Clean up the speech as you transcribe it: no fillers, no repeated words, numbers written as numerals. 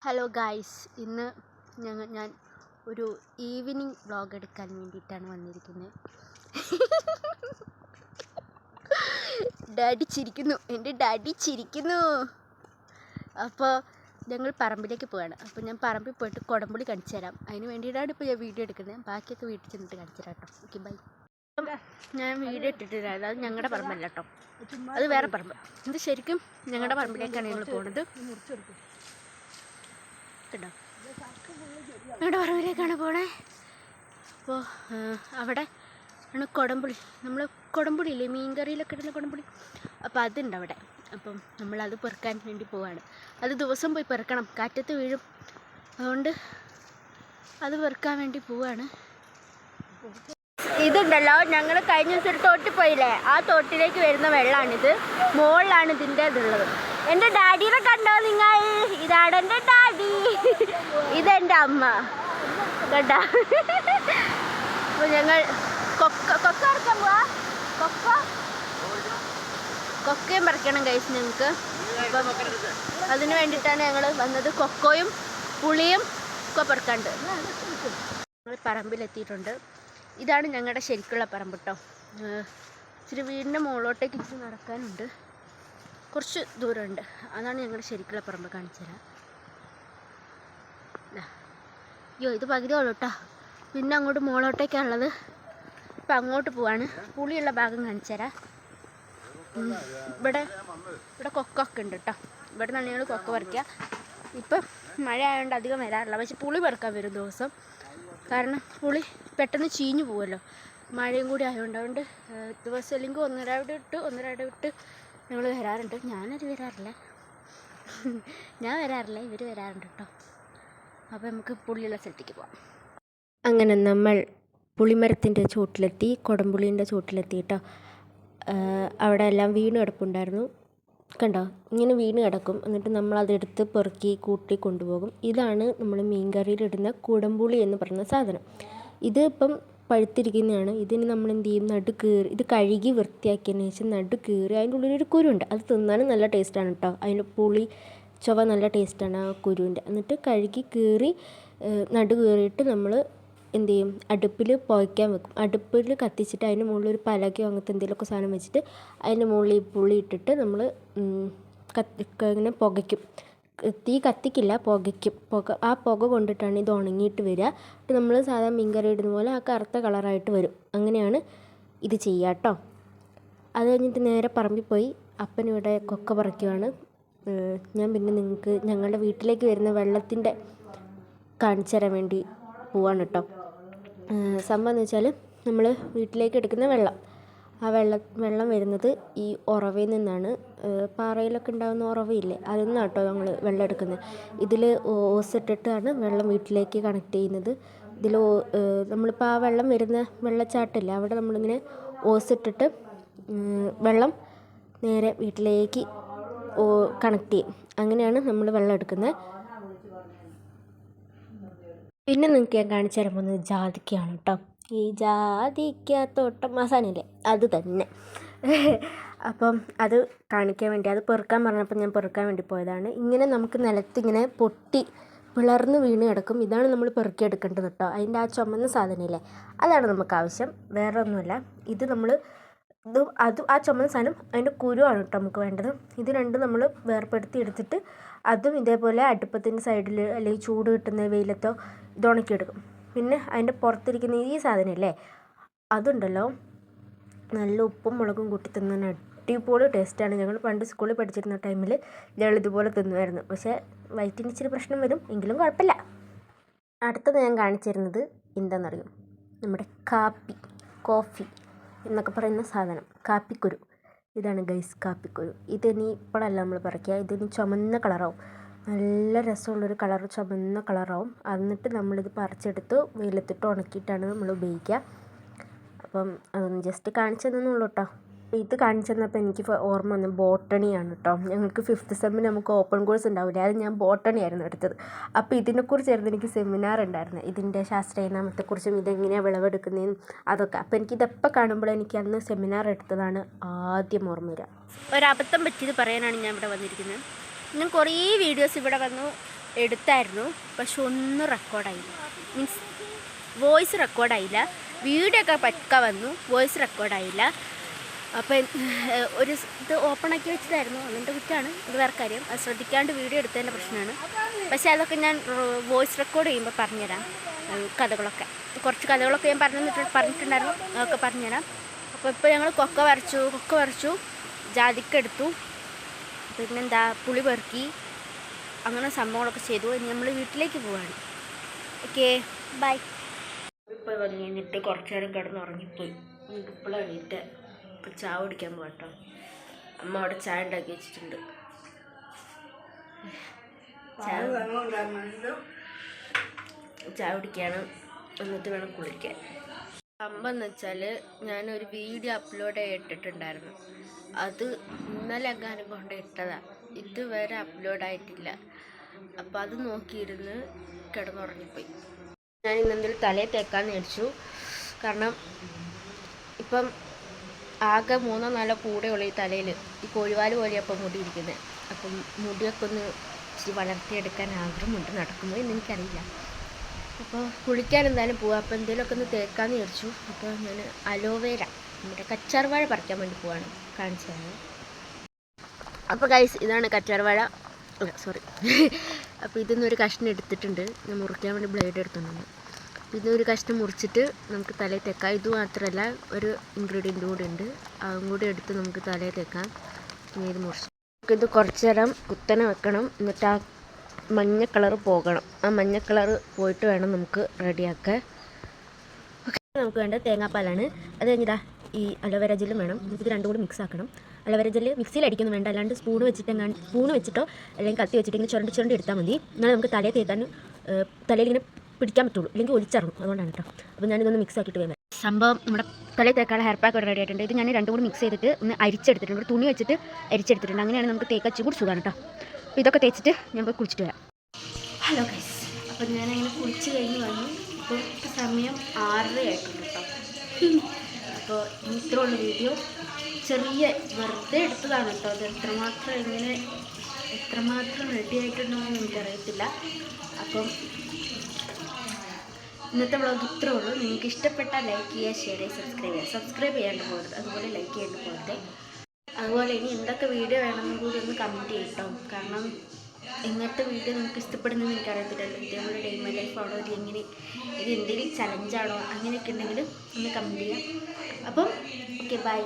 Hello guys, ഇന്ന് ഞാൻ ഒരു ഈവനിങ് വ്ളോഗ് എടുക്കാൻ വേണ്ടിയിട്ടാണ് വന്നിരിക്കുന്നത്. ഡാഡി ചിരിക്കുന്നു, എൻ്റെ ഡാഡി ചിരിക്കുന്നു. അപ്പോൾ ഞങ്ങൾ പറമ്പിലേക്ക് പോവാണ്. അപ്പോൾ ഞാൻ പറമ്പിൽ പോയിട്ട് കുടംപുളി കാണിച്ചു തരാം. അതിന് വേണ്ടിയിട്ടാണ് ഇപ്പോൾ ഞാൻ വീഡിയോ എടുക്കുന്നത്. ബാക്കിയൊക്കെ വീട്ടിൽ ചെന്നിട്ട് കാണിച്ചു തരാം കേട്ടോ. Okay, by. ഞാൻ വീഡിയോ ഇട്ടിട്ടില്ല, അത് ഞങ്ങളുടെ പറമ്പല്ല കേട്ടോ, അത് വേറെ പറമ്പ്. ഇത് ശരിക്കും ഞങ്ങളുടെ പറമ്പിലേക്കാണ് ഞങ്ങൾ പോകുന്നത് കേട്ടോ. ഞങ്ങളുടെ പറമ്പിലേക്കാണ് പോണേ. അപ്പോൾ അവിടെ ആണ് കുടംപുളി. നമ്മൾ കുടംപുളി ഇല്ലേ, മീൻ കറിയിലൊക്കെ ഇടുന്ന കുടംപുളി, അപ്പോൾ അതുണ്ട് അവിടെ. അപ്പം നമ്മളത് പെറുക്കാൻ വേണ്ടി പോവാണ്. അത് ദിവസം പോയി പെറുക്കണം, കാറ്റത്ത് വീഴും. അതുകൊണ്ട് അത് പെറുക്കാൻ വേണ്ടി പോവാണ്. ഇതുണ്ടല്ലോ, ഞങ്ങൾ കഴിഞ്ഞ ദിവസം ഒരു തോട്ടിൽ പോയില്ലേ, ആ തോട്ടിലേക്ക് വരുന്ന വെള്ളമാണിത്. മുകളിലാണ് ഇതിൻ്റെ ഇതുള്ളത്. എൻ്റെ ഡാഡിയെ കണ്ടോ നിങ്ങൾ? ഇതാണ് എൻ്റെ ഡാഡി, ഇതെൻ്റെ അമ്മ കേട്ടോ. അപ്പോൾ ഞങ്ങൾ കൊക്ക പറിക്കാൻ പോവാ. കൊക്കയും പറിക്കണം കഴിച്ച് ഞങ്ങൾക്ക്. അപ്പം അതിന് വേണ്ടിയിട്ടാണ് ഞങ്ങൾ വന്നത്. കൊക്കോയും പുളിയും ഒക്കെ പറിക്കാണ്ട് ഞങ്ങൾ പറമ്പിലെത്തിയിട്ടുണ്ട്. ഇതാണ് ഞങ്ങളുടെ ശരിക്കുള്ള പറമ്പ് കേട്ടോ. ഇച്ചിരി വീടിൻ്റെ മുകളിലോട്ടേക്ക് ഇച്ചിരി നടക്കാനുണ്ട്, കുറച്ച് ദൂരമുണ്ട്. അതാണ് ഞങ്ങളുടെ ശരിക്കുള്ള പറമ്പ്. കാണിച്ചു തരാം. അയ്യോ, ഇത് പകുതിയുള്ളൂ കേട്ടോ, പിന്നെ അങ്ങോട്ട് മുകളിലോട്ടേക്കാണുള്ളത്. ഇപ്പം അങ്ങോട്ട് പോവാണ്. പുളിയുള്ള ഭാഗം കാണിച്ചു തരാം. ഇവിടെ കൊക്കൊക്കെ ഉണ്ട് കേട്ടോ. ഇവിടെ നിന്നാണ് ഞങ്ങൾ കൊക്ക പറിക്കുക. ഇപ്പം മഴ ആയതുകൊണ്ട് അധികം വരാറില്ല, പക്ഷെ പുളി പറിക്കാൻ വരും ദിവസം. കാരണം പുളി പെട്ടെന്ന് ചീഞ്ഞു പോകുമല്ലോ, മഴയും കൂടി ആയതുകൊണ്ട്. അതുകൊണ്ട് ദിവസം അല്ലെങ്കിൽ ഒന്നര വിട്ട് ഞങ്ങൾ വരാറുണ്ട്. ഞാൻ വരാറില്ല, ഇവർ വരാറുണ്ട് കേട്ടോ. അപ്പോൾ നമുക്ക് പുളിയുള്ള സ്ഥലത്തേക്ക് പോവാം. അങ്ങനെ നമ്മൾ പുളിമരത്തിൻ്റെ ചോട്ടിലെത്തി, കുടംപുളീൻ്റെ ചോട്ടിലെത്തി കേട്ടോ. അവിടെ എല്ലാം വീണ് കിടപ്പുണ്ടായിരുന്നു കണ്ടോ, ഇങ്ങനെ വീണ് കിടക്കും. എന്നിട്ട് നമ്മളതെടുത്ത് പെറുക്കി കൂട്ടി കൊണ്ടുപോകും. ഇതാണ് നമ്മൾ മീൻ കറിയിലിടുന്ന കുടംപുളി എന്ന് പറയുന്ന സാധനം. ഇത് ഇപ്പം പഴുത്തിരിക്കുന്നതാണ്. ഇതിന് നമ്മൾ എന്ത് ചെയ്യും, നടു കീറി, ഇത് കഴുകി വൃത്തിയാക്കിയതിന് ശേഷം നടു കീറി, അതിൻ്റെ ഉള്ളിലൊരു കുരുണ്ട്. അത് തിന്നാനും നല്ല ടേസ്റ്റാണ് കേട്ടോ. അതിൻ്റെ പുളി ചുവ നല്ല ടേസ്റ്റാണ് ആ കുരുവിൻ്റെ. എന്നിട്ട് കഴുകി കീറി നടു കീറിയിട്ട് നമ്മൾ എന്ത് ചെയ്യും, അടുപ്പിൽ പുകയ്ക്കാൻ വെക്കും. അടുപ്പിൽ കത്തിച്ചിട്ട് അതിന് മുകളിൽ ഒരു പലകയോ അങ്ങനത്തെ എന്തെങ്കിലുമൊക്കെ സാധനം വെച്ചിട്ട് അതിൻ്റെ മുകളിൽ ഈ പുളി ഇട്ടിട്ട് നമ്മൾ ഇങ്ങനെ പുകയ്ക്കും. തീ കത്തിക്കില്ല, പുകയ്ക്കും. ആ പുക കൊണ്ടിട്ടാണ് ഇത് ഉണങ്ങിയിട്ട് വരിക. എന്നിട്ട് നമ്മൾ സാധാരണ മീൻ കറി ഇടുന്ന പോലെ ആ കറുത്ത കളറായിട്ട് വരും. അങ്ങനെയാണ് ഇത് ചെയ്യുക കേട്ടോ. അത് കഴിഞ്ഞിട്ട് നേരെ പറമ്പിൽ പോയി അപ്പനിവിടെ കൊക്ക പറിക്കുവാണ്. ഞാൻ പിന്നെ നിങ്ങൾക്ക് ഞങ്ങളുടെ വീട്ടിലേക്ക് വരുന്ന വെള്ളത്തിൻ്റെ കാണിച്ചു തരാൻ വേണ്ടി പോവാണ് കേട്ടോ. സംഭവം എന്ന് വെച്ചാൽ, നമ്മൾ വീട്ടിലേക്ക് എടുക്കുന്ന വെള്ളം, ആ വെള്ളം വരുന്നത് ഈ ഉറവയിൽ നിന്നാണ്. പാറയിലൊക്കെ ഉണ്ടാകുന്ന ഉറവയില്ലേ, അതിൽ നിന്നാണ് കേട്ടോ ഞങ്ങൾ വെള്ളം എടുക്കുന്നത്. ഇതിൽ ഓസ് ഇട്ടിട്ടാണ് വെള്ളം വീട്ടിലേക്ക് കണക്ട് ചെയ്യുന്നത്. ഇതിൽ നമ്മളിപ്പോൾ ആ വെള്ളം വരുന്ന വെള്ളച്ചാട്ടമില്ല, അവിടെ നമ്മളിങ്ങനെ ഓസ് ഇട്ടിട്ട് വെള്ളം നേരെ വീട്ടിലേക്ക് കണക്ട് ചെയ്യും. അങ്ങനെയാണ് നമ്മൾ വെള്ളം എടുക്കുന്നത്. പിന്നെ നിങ്ങൾക്ക് ഞാൻ കാണിച്ചു തരാൻ പോകുന്നത് ജാതിക്കയാണ് കേട്ടോ. ഈ ജാതിക്ക തോട്ടം മസാനയില്ലേ, അത് തന്നെ. അപ്പം അത് കാണിക്കാൻ വേണ്ടി, അത് പെറുക്കാൻ പറഞ്ഞപ്പോൾ ഞാൻ പെറുക്കാൻ വേണ്ടി പോയതാണ്. ഇങ്ങനെ നമുക്ക് നിലത്തിങ്ങനെ പൊട്ടി പിളർന്ന് വീണ് കിടക്കും. ഇതാണ് നമ്മൾ പെറുക്കിയെടുക്കേണ്ടത് കേട്ടോ. അതിൻ്റെ ആ ചുമന്ന സാധനമില്ലേ, അതാണ് നമുക്ക് ആവശ്യം, വേറെ ഒന്നുമല്ല. ഇത് നമ്മൾ ആ ചുമന്ന സാധനം, അതിൻ്റെ കുരുവാണ് കേട്ടോ നമുക്ക് വേണ്ടത്. ഇത് രണ്ടും നമ്മൾ വേർപ്പെടുത്തി എടുത്തിട്ട് അതും ഇതേപോലെ അടുപ്പത്തിൻ്റെ സൈഡിൽ അല്ലെങ്കിൽ ചൂട് കിട്ടുന്ന വെയിലത്തോ ഇത് ഉണക്കിയെടുക്കും. പിന്നെ അതിൻ്റെ പുറത്തിരിക്കുന്ന ഈ സാധനമില്ലേ, അതുണ്ടല്ലോ, നല്ല ഉപ്പും മുളകും കൂട്ടി തിന്നാൻ അടിപൊളി ടേസ്റ്റാണ്. ഞങ്ങൾ പണ്ട് സ്കൂളിൽ പഠിച്ചിരുന്ന ടൈമിൽ ഞങ്ങൾ ഇതുപോലെ തിന്നുമായിരുന്നു. പക്ഷേ വയറ്റിന് ഇച്ചിരി പ്രശ്നം വരും, എങ്കിലും കുഴപ്പമില്ല. അടുത്തത് ഞാൻ കാണിച്ചു തരുന്നത് എന്താണെന്നറിയും, നമ്മുടെ കോഫി എന്നൊക്കെ പറയുന്ന സാധനം, കാപ്പിക്കുരു. ഇതാണ് ഗൈസ് കാപ്പിക്കുരു. ഇതിനി ഇപ്പോഴല്ല നമ്മൾ പറിക്കുക, ഇതിന് ചുമന്ന കളറാവും, നല്ല രസമുള്ളൊരു കളർ, ചുമന്ന കളറാവും. എന്നിട്ട് നമ്മളിത് പറിച്ചെടുത്ത് വെയിലത്തിട്ട് ഉണക്കിയിട്ടാണ് നമ്മൾ ഉപയോഗിക്കുക. അപ്പം അതൊന്ന് ജസ്റ്റ് കാണിച്ചു തന്നുള്ളൂ കേട്ടോ. ഇത് കാണിച്ചു തന്നപ്പോൾ എനിക്ക് ഓർമ്മ വന്നു ബോട്ടണിയാണ് കേട്ടോ. ഞങ്ങൾക്ക് 5th സെമ്മിന് നമുക്ക് ഓപ്പൺ കോഴ്സ് ഉണ്ടാവില്ല, അത് ഞാൻ ബോട്ടണി ആയിരുന്നു എടുത്തത്. അപ്പോൾ ഇതിനെക്കുറിച്ചായിരുന്നു എനിക്ക് സെമിനാർ ഉണ്ടായിരുന്നത്, ഇതിൻ്റെ ശാസ്ത്രീയനാമത്തെക്കുറിച്ചും ഇതെങ്ങനെയാണ് വിളവെടുക്കുന്നതെന്നും അതൊക്കെ. അപ്പോൾ എനിക്കിതെപ്പോൾ കാണുമ്പോൾ എനിക്ക് അന്ന് സെമിനാർ എടുത്തതാണ് ആദ്യം ഓർമ്മ വരിക. ഒരബദ്ധം പറ്റിയത് പറയാനാണ് ഞാൻ ഇവിടെ വന്നിരിക്കുന്നത്. ഞാൻ കുറേ വീഡിയോസ് ഇവിടെ വന്നു എടുത്തായിരുന്നു, പക്ഷെ ഒന്നും റെക്കോർഡായില്ല. മീൻസ് വോയിസ് റെക്കോർഡായില്ല. വീഡിയോ ഒക്കെ പക്ക വന്നു, വോയിസ് റെക്കോർഡായില്ല. അപ്പം ഒരു ഇത് ഓപ്പണാക്കി വെച്ചതായിരുന്നു, അതിൻ്റെ കുറ്റമാണ്, ഇത് വേറെ കാര്യം. അത് ശ്രദ്ധിക്കാണ്ട് വീഡിയോ എടുത്തതിൻ്റെ പ്രശ്നമാണ്. പക്ഷേ അതൊക്കെ ഞാൻ വോയിസ് റെക്കോർഡ് ചെയ്യുമ്പോൾ പറഞ്ഞുതരാം. കഥകളൊക്കെ കുറച്ച് കഥകളൊക്കെ ഞാൻ പറഞ്ഞിട്ടുണ്ടായിരുന്നു, അതൊക്കെ പറഞ്ഞുതരാം. അപ്പോൾ ഇപ്പോൾ ഞങ്ങൾ കൊക്ക വരച്ചു, ജാതിക്ക എടുത്തു, പിന്നെന്താ പുളി പെറുക്കി, അങ്ങനെ സംഭവങ്ങളൊക്കെ ചെയ്തു. ഇനി നമ്മൾ വീട്ടിലേക്ക് പോവാണ്. Okay, bye. ഇപ്പോൾ വന്നു കഴിഞ്ഞിട്ട് കുറച്ച് നേരം കിടന്നുറങ്ങിപ്പോയി. ഇപ്പോഴും എണീറ്റ് ചായ കുടിക്കാൻ പോകട്ടോ. അമ്മ അവിടെ ചായ ഉണ്ടാക്കി വെച്ചിട്ടുണ്ട്. ചായ കുടിക്കാണ്, എന്നിട്ട് വേണം കുളിക്കാൻ. സംഭവം വെച്ചാൽ ഞാനൊരു വീഡിയോ അപ്ലോഡ് ചെയ്തിട്ടുണ്ടായിരുന്നു. അത് ഇന്നലെ എങ്ങാനും കൊണ്ട് ഇട്ടതാണ്, ഇതുവരെ അപ്ലോഡായിട്ടില്ല. അപ്പോൾ അത് നോക്കിയിരുന്ന് കിടന്നുറങ്ങിപ്പോയി. ഞാൻ ഇന്നെന്തെങ്കിലും തലയിൽ തേക്കാമെന്ന് വിചാരിച്ചു. കാരണം ഇപ്പം ആകെ 3-4 കൂടെ ഉള്ളു ഈ തലയിൽ. ഈ കോഴിവാല് പോലെയാണ് അപ്പം മുടി ഇരിക്കുന്നത്. അപ്പം മുടിയൊക്കെ ഒന്ന് ഇച്ചിരി വളർത്തിയെടുക്കാൻ ആഗ്രഹമുണ്ട്. നടക്കുമ്പോൾ എന്ന് എനിക്കറിയില്ല. അപ്പോൾ കുളിക്കാൻ എന്തായാലും പോവാം. അപ്പോൾ എന്തെങ്കിലുമൊക്കെ ഒന്ന് തേക്കാമെന്ന് വിചാരിച്ചു. അപ്പോൾ ഞാൻ അലോവേര, നമ്മുടെ കച്ചാർവാഴ പറിക്കാൻ വേണ്ടി പോവാണ്, കാണിച്ചു തരാം. അപ്പോൾ ഗൈസ്, ഇതാണ് കച്ചാർവാഴ. സോറി. അപ്പോൾ ഇതിന്നൊരു കഷ്ണം എടുത്തിട്ടുണ്ട്. ഞാൻ മുറിക്കാൻ വേണ്ടി ബ്ലേഡ് എടുത്തിട്ടുണ്ട്. ഇതൊരു കഷ്ണം മുറിച്ചിട്ട് നമുക്ക് തലയിൽ തേക്കാം. ഇത് മാത്രമല്ല, ഒരു ഇൻഗ്രീഡിയൻ്റ് കൂടി ഉണ്ട്, അതും കൂടി എടുത്ത് നമുക്ക് തലയിൽ തേക്കാം. ഇനി ഇത് മുറിച്ച് നമുക്കിത് കുറച്ച് നേരം കുത്തനെ വെക്കണം. എന്നിട്ട് ആ മഞ്ഞ കളറ് പോകണം. ആ മഞ്ഞ കളറ് പോയിട്ട് വേണം നമുക്ക് റെഡിയാക്കാൻ. ഓക്കെ, നമുക്ക് വേണ്ട തേങ്ങാപ്പാലാണ്. അത് കഴിഞ്ഞിട്ടാ ഈ അലോവേര ജെല്ലും വേണം. ഇത് രണ്ടും കൂടി മിക്സ് ആക്കണം. അലോവേര ജെല്ല് മിക്സിയിൽ അടിക്കൊന്നും വേണ്ട, അല്ലാണ്ട് സ്പൂണ് വെച്ചിട്ടോ അല്ലെങ്കിൽ കത്തി വെച്ചിട്ട് ഇങ്ങനെ ചുരണ്ടി എടുത്താൽ മതി. എന്നാൽ നമുക്ക് തലയിൽ തേക്കാൻ തലയിൽ ഇങ്ങനെ പിടിക്കാൻ പറ്റുള്ളൂ, അല്ലെങ്കിൽ ഒലിച്ചിറങ്ങും. അതുകൊണ്ടാണ് കേട്ടോ. അപ്പോൾ ഞാനിതൊന്ന് മിക്സ് ആക്കിയിട്ട് വരാം. സംഭവം നമ്മുടെ തലയിൽ തേക്കാനുള്ള ഹെയർ പാക്ക് റെഡി ആയിട്ടുണ്ട്. ഇത് ഞാൻ രണ്ടും കൂടി മിക്സ് ചെയ്തിട്ട് ഒന്ന് അരിച്ചെടുത്തിട്ടുണ്ട്. ഒരു തുണി വെച്ചിട്ട് അരിച്ചെടുത്തിട്ടുണ്ട്. അങ്ങനെയാണ് നമുക്ക് തേക്കാൻ കൂടി സുഖമാണ് കേട്ടോ. അപ്പോൾ ഇതൊക്കെ തേച്ചിട്ട് ഞാൻ പോയി കുളിച്ചിട്ട് വരാം. ഹലോ ഗൈസ്, അപ്പോൾ ഞാനങ്ങനെ കുളിച്ച് കഴിഞ്ഞ് വന്നു. ഇപ്പോൾ സമയം 6:30 ആയിട്ടുണ്ട് കേട്ടോ. അപ്പോൾ ഇത്രയുള്ള വീഡിയോ ചെറിയ വെറുതെ എടുത്തതാണ് കേട്ടോ. അത് എത്രമാത്രം റെഡി ആയിട്ടുണ്ടോ എന്ന് എനിക്കറിയത്തില്ല. അപ്പം ഇന്നത്തെ വ്ളോഗ് ഇത്രേ ഉള്ളൂ. നിങ്ങൾക്ക് ഇഷ്ടപ്പെട്ടാൽ ലൈക്ക് ചെയ്യുക, ഷെയർ ചെയ്യുക, സബ്സ്ക്രൈബ് ചെയ്യാണ്ട് പോകരുത്. അതുപോലെ ലൈക്ക് ചെയ്യാണ്ട് പോകരുത്. അതുപോലെ ഇനി എന്തൊക്കെ വീഡിയോ വേണമെന്നും കൂടി ഒന്ന് കമൻറ്റ് ചെയ്യട്ടോ. കാരണം ഇങ്ങനത്തെ വീഡിയോ നിങ്ങൾക്ക് ഇഷ്ടപ്പെടുന്നതെന്ന് എനിക്കറിയത്തില്ലല്ലോ. ഇതേപോലെ ഡേ മൈ ലൈഫ് ആണോ, ഇത് എന്തെങ്കിലും ചലഞ്ചാണോ, അങ്ങനെയൊക്കെ ഉണ്ടെങ്കിൽ ഒന്ന് കമൻറ്റ് ചെയ്യാം. അപ്പം ഓക്കെ, ബൈ.